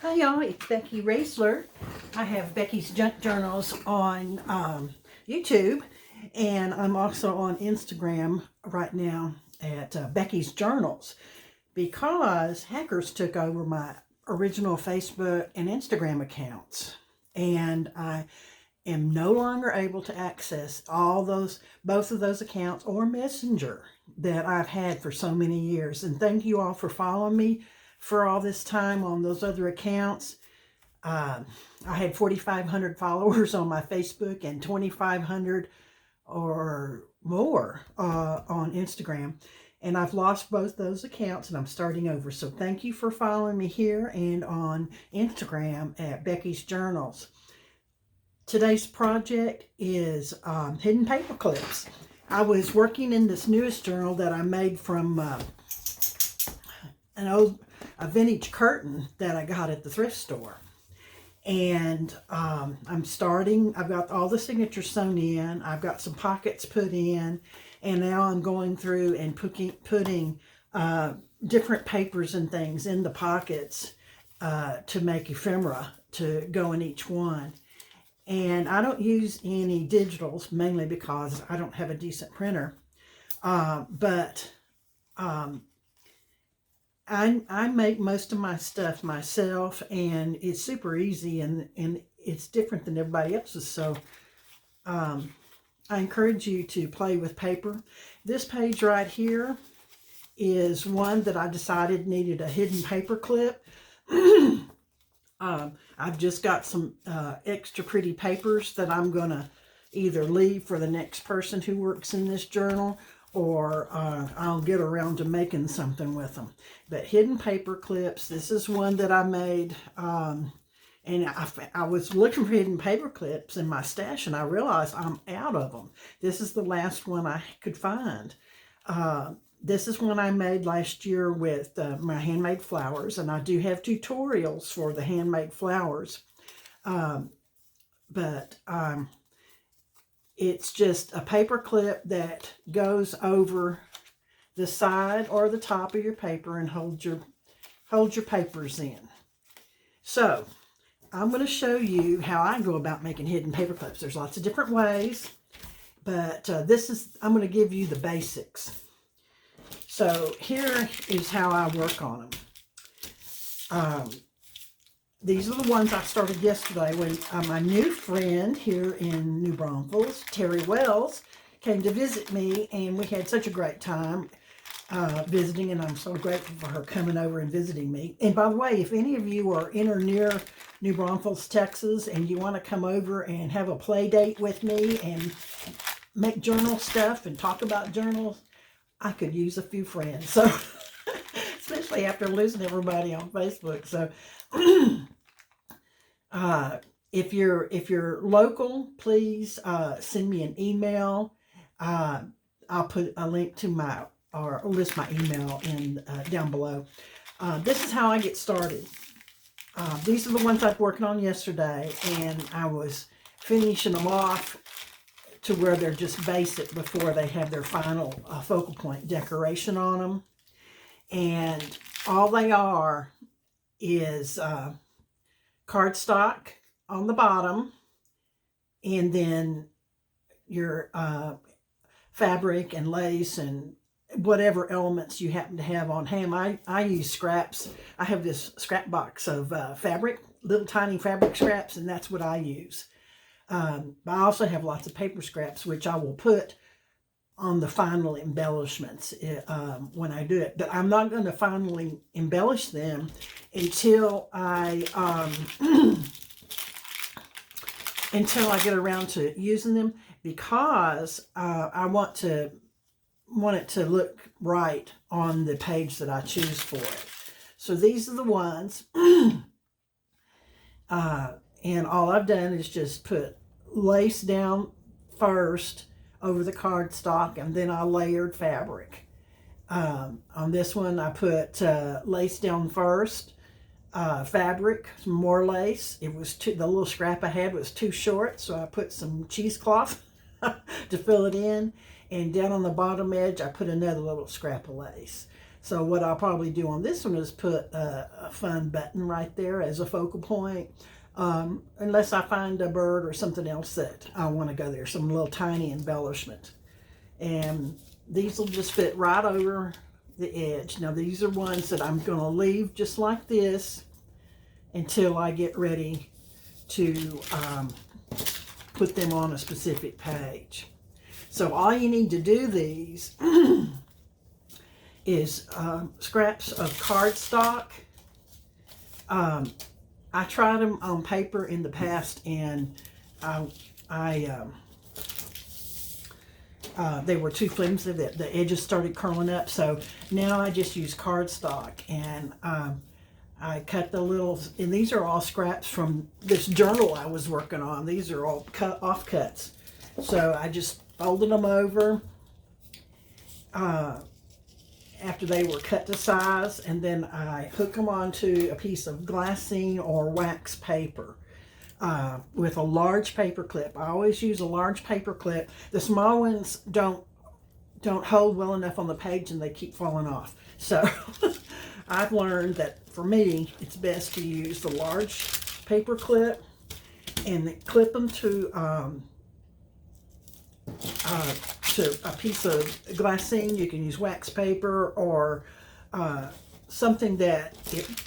Hi y'all, it's Becky Raisler. I have Becky's Junk Journals on YouTube, and I'm also on Instagram right now at Becky's Journals because hackers took over my original Facebook and Instagram accounts, and I am no longer able to access both of those accounts or Messenger that I've had for so many years. And thank you all for following me for all this time on those other accounts. I had 4,500 followers on my Facebook and 2,500 or more on Instagram. And I've lost both those accounts and I'm starting over. So thank you for following me here and on Instagram at Becky's Journals. Today's project is hidden paper clips. I was working in this newest journal that I made from a vintage curtain that I got at the thrift store. And I've got all the signatures sewn in, I've got some pockets put in, and now I'm going through and putting different papers and things in the pockets to make ephemera to go in each one. And I don't use any digitals, mainly because I don't have a decent printer. But I make most of my stuff myself, and it's super easy, and it's different than everybody else's. So I encourage you to play with paper. This page right here is one that I decided needed a hidden paper clip. I've just got some extra pretty papers that I'm going to either leave for the next person who works in this journal, or I'll get around to making something with them. But hidden paper clips, this is one that I made, and I was looking for hidden paper clips in my stash, and I realized I'm out of them. This is the last one I could find. This is one I made last year with my handmade flowers, and I do have tutorials for the handmade flowers. It's just a paper clip that goes over the side or the top of your paper and holds your papers in. So I'm going to show you how I go about making hidden paper clips. There's lots of different ways, but I'm going to give you the basics. So here is how I work on them. These are the ones I started yesterday when my new friend here in New Braunfels, Terry Wells, came to visit me, and we had such a great time visiting, and I'm so grateful for her coming over and visiting me. And by the way, if any of you are in or near New Braunfels, Texas, and you want to come over and have a play date with me and make journal stuff and talk about journals, I could use a few friends. So, especially after losing everybody on Facebook. So, if you're local, please send me an email. I'll put a link to or list my email in down below. This is how I get started. These are the ones I was working on yesterday, and I was finishing them off to where they're just basic before they have their final focal point decoration on them. And all they are is cardstock on the bottom, and then your fabric and lace and whatever elements you happen to have on hand. I use scraps. I have this scrap box of fabric, little tiny fabric scraps, and that's what I use. But I also have lots of paper scraps, which I will put on the final embellishments when I do it. But I'm not going to finally embellish them until I get around to using them, because I want it to look right on the page that I choose for it. So these are the ones. And all I've done is just put lace down first over the cardstock, and then I layered fabric. On this one, I put lace down first, fabric, some more lace. The little scrap I had was too short, so I put some cheesecloth to fill it in. And down on the bottom edge, I put another little scrap of lace. So what I'll probably do on this one is put a fun button right there as a focal point. Unless I find a bird or something else that I want to go there, some little tiny embellishment. And these will just fit right over the edge. Now these are ones that I'm going to leave just like this until I get ready to put them on a specific page. So all you need to do these is scraps of cardstock. I tried them on paper in the past, and they were too flimsy. The edges started curling up. So now I just use cardstock, and I cut the little, and these are all scraps from this journal I was working on. These are all offcuts. So I just folded them over after they were cut to size, and then I hook them onto a piece of glassine or wax paper with a large paper clip. I always use a large paper clip. The small ones don't hold well enough on the page, and they keep falling off. So I've learned that for me, it's best to use the large paper clip and clip them to a piece of glassine. You can use wax paper or something that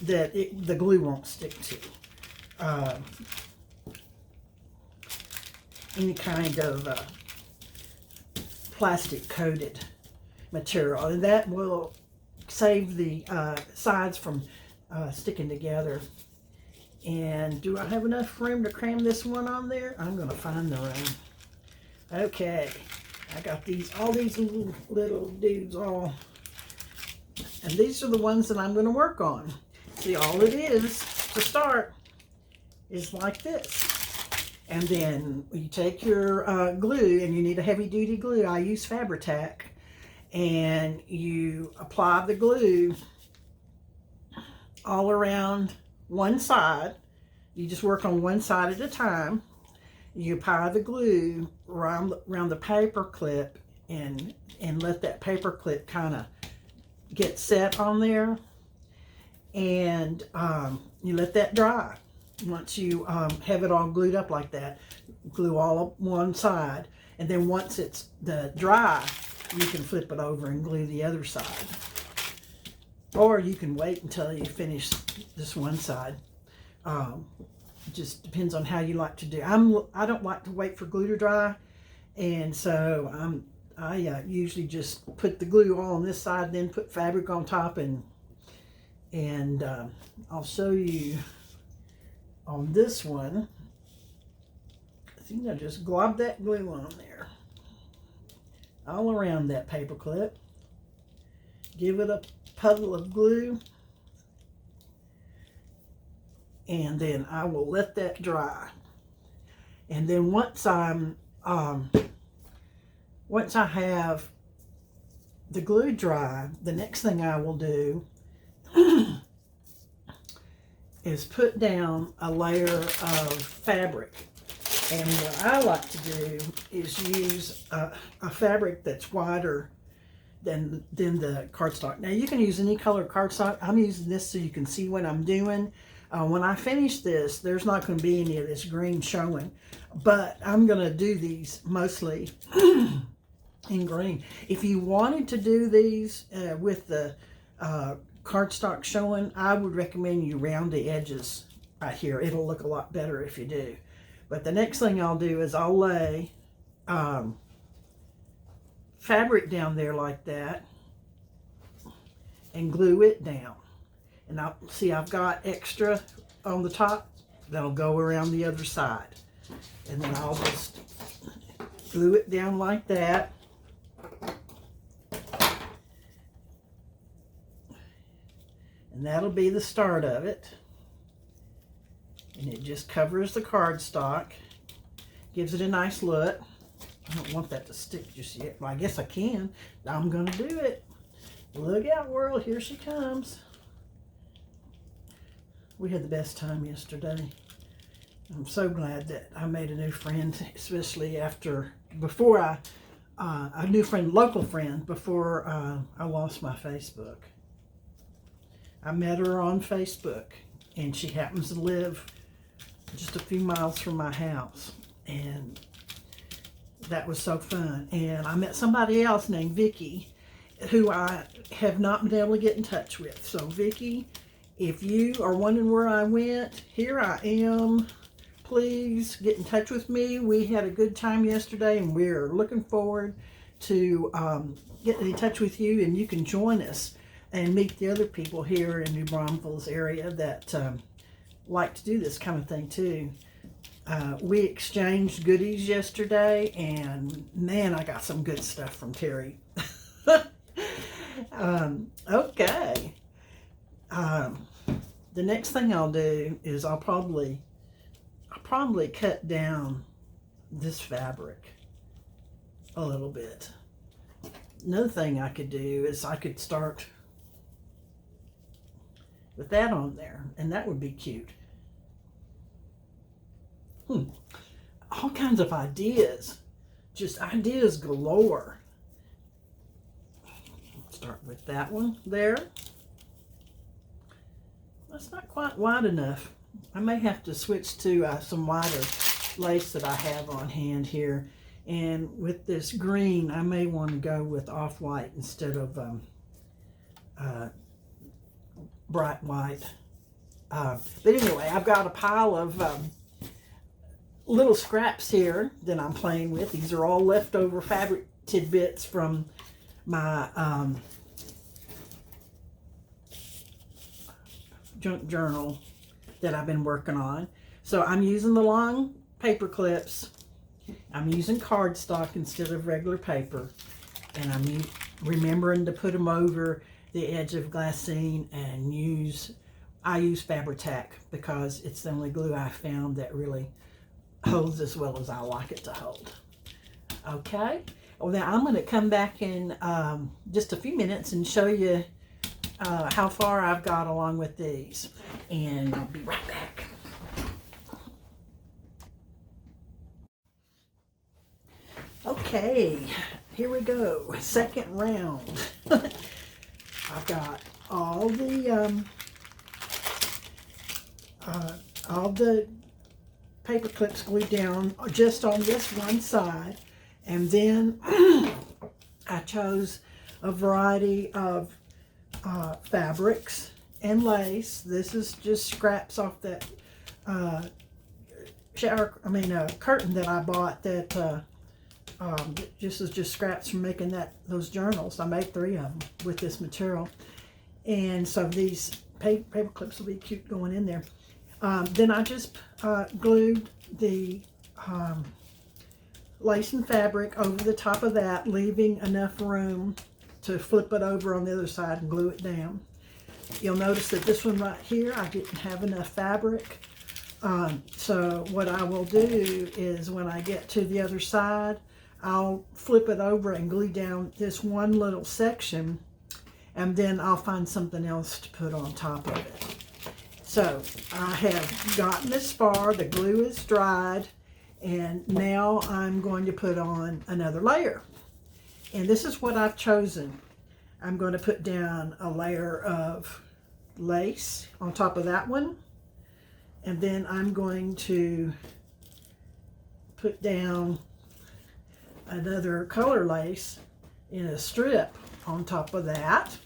the glue won't stick to. Any kind of plastic coated material, and that will save the sides from sticking together. And do I have enough room to cram this one on there? I'm going to find the room. Okay, I got all these little dudes all, and these are the ones that I'm going to work on. See, all it is to start is like this. And then you take your glue, and you need a heavy-duty glue. I use Fabri-Tac, and you apply the glue all around one side. You just work on one side at a time. You apply the glue around the paper clip, and let that paper clip kind of get set on there, and you let that dry. Once you have it all glued up like that, glue all up one side, and then once it's dry, you can flip it over and glue the other side. Or you can wait until you finish this one side. It just depends on how you like to do. I don't like to wait for glue to dry, and so I usually just put the glue all on this side, then put fabric on top, and I'll show you on this one. See, I just glob that glue on there all around that paper clip. Give it a puddle of glue, and then I will let that dry. And then once I have the glue dry, the next thing I will do is put down a layer of fabric. And what I like to do is use a fabric that's wider than the cardstock. Now you can use any color cardstock. I'm using this so you can see what I'm doing. When I finish this, there's not going to be any of this green showing, but I'm going to do these mostly in green. If you wanted to do these with the cardstock showing, I would recommend you round the edges right here. It'll look a lot better if you do. But the next thing I'll do is I'll lay fabric down there like that and glue it down. And I'll see I've got extra on the top that'll go around the other side. And then I'll just glue it down like that. And that'll be the start of it. And it just covers the cardstock, gives it a nice look. I don't want that to stick just yet. Well, I guess I can. I'm going to do it. Look out, world. Here she comes. We had the best time yesterday. I'm so glad that I made a new friend, especially before a new friend, local friend, before I lost my Facebook. I met her on Facebook, and she happens to live just a few miles from my house, and that was so fun. And I met somebody else named Vicky, who I have not been able to get in touch with. So Vicky, if you are wondering where I went, here I am. Please get in touch with me. We had a good time yesterday, and we're looking forward to getting in touch with you, and you can join us and meet the other people here in New Braunfels area that like to do this kind of thing too. We exchanged goodies yesterday, and man, I got some good stuff from Terry. Okay. The next thing I'll do is I'll probably cut down this fabric a little bit. Another thing I could do is I could start with that on there, and that would be cute. All kinds of ideas, just ideas galore. Start with that one there. That's not quite wide enough. I may have to switch to some wider lace that I have on hand here. And with this green, I may want to go with off-white instead of bright white. But anyway, I've got a pile of little scraps here that I'm playing with. These are all leftover fabric tidbits from my junk journal that I've been working on. So I'm using the long paper clips. I'm using cardstock instead of regular paper, and I'm remembering to put them over the edge of glassine, and I use Fabri-Tac because it's the only glue I found that really holds as well as I like it to hold. Okay, well now I'm going to come back in just a few minutes and show you how far I've got along with these, and I'll be right back. Okay, here we go. Second round. I've got all the paper clips glued down just on this one side, and then I chose a variety of fabrics and lace. This is just scraps off that curtain that I bought that just scraps from making those journals. I made 3 of them with this material, and so these paper clips will be cute going in there. Then I just glued the lace and fabric over the top of that, leaving enough room to flip it over on the other side and glue it down. You'll notice that this one right here, I didn't have enough fabric. So what I will do is when I get to the other side, I'll flip it over and glue down this one little section, and then I'll find something else to put on top of it. So I have gotten this far, the glue is dried, and now I'm going to put on another layer. And this is what I've chosen. I'm going to put down a layer of lace on top of that one, and then I'm going to put down another color lace in a strip on top of that.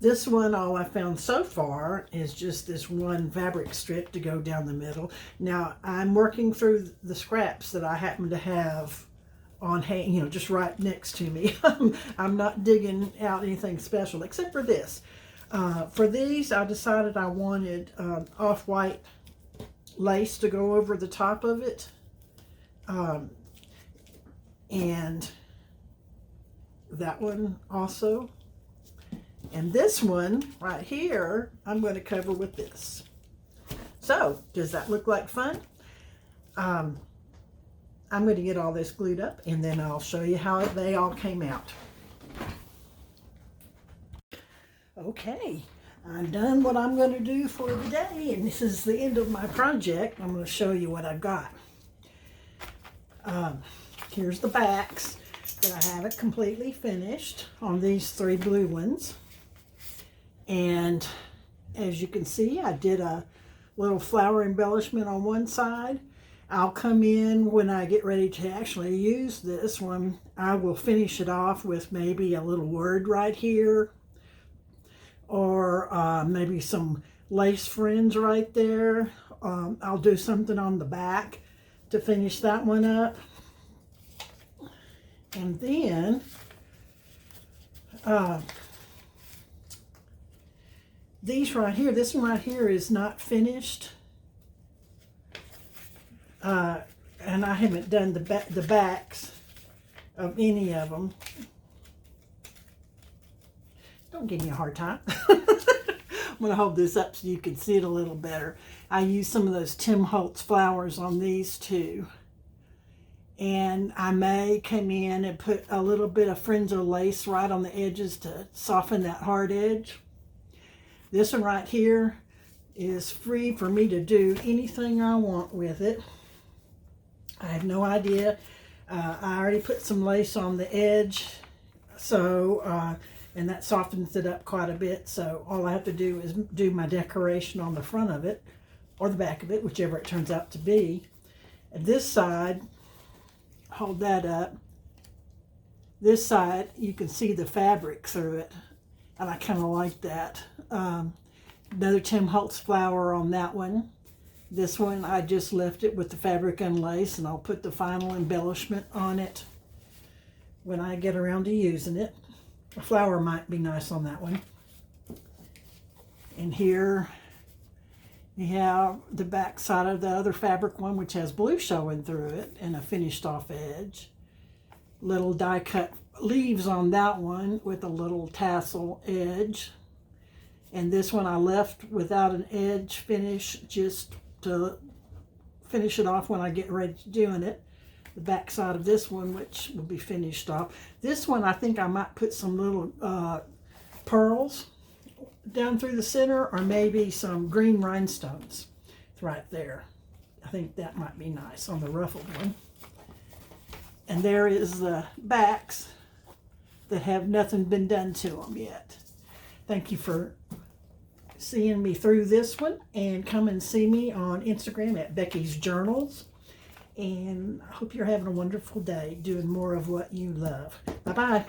This one, all I found so far is just this one fabric strip to go down the middle. Now I'm working through the scraps that I happen to have on hand, just right next to me. I'm not digging out anything special except for this. For these, I decided I wanted off-white lace to go over the top of it. And that one also. And this one right here, I'm going to cover with this. So, does that look like fun? I'm going to get all this glued up, and then I'll show you how they all came out. Okay, I've done what I'm going to do for the day, and this is the end of my project. I'm going to show you what I've got. Here's the backs that I haven't completely finished on these 3 blue ones. And as you can see, I did a little flower embellishment on one side. I'll come in when I get ready to actually use this one. I will finish it off with maybe a little word right here, or maybe some lace fringe right there. I'll do something on the back to finish that one up. And then these right here, this one right here is not finished. And I haven't done the backs of any of them. Don't give me a hard time. I'm going to hold this up so you can see it a little better. I used some of those Tim Holtz flowers on these two. And I may come in and put a little bit of fringe or lace right on the edges to soften that hard edge. This one right here is free for me to do anything I want with it. I have no idea. I already put some lace on the edge, so and that softens it up quite a bit. So all I have to do is do my decoration on the front of it or the back of it, whichever it turns out to be. And this side, hold that up. This side, you can see the fabric through it, and I kind of like that. Another Tim Holtz flower on that one. This one, I just left it with the fabric and lace, and I'll put the final embellishment on it when I get around to using it. A flower might be nice on that one. And here you have the back side of the other fabric one, which has blue showing through it and a finished off edge. Little die cut leaves on that one with a little tassel edge. And this one I left without an edge finish, just to finish it off when I get ready to doing it. The back side of this one, which will be finished off. This one, I think I might put some little pearls down through the center, or maybe some green rhinestones right there. I think that might be nice on the ruffled one. And there is the backs that have nothing been done to them yet. Thank you for seeing me through this one, and come and see me on Instagram at Becky's Journals. And I hope you're having a wonderful day doing more of what you love. Bye-bye.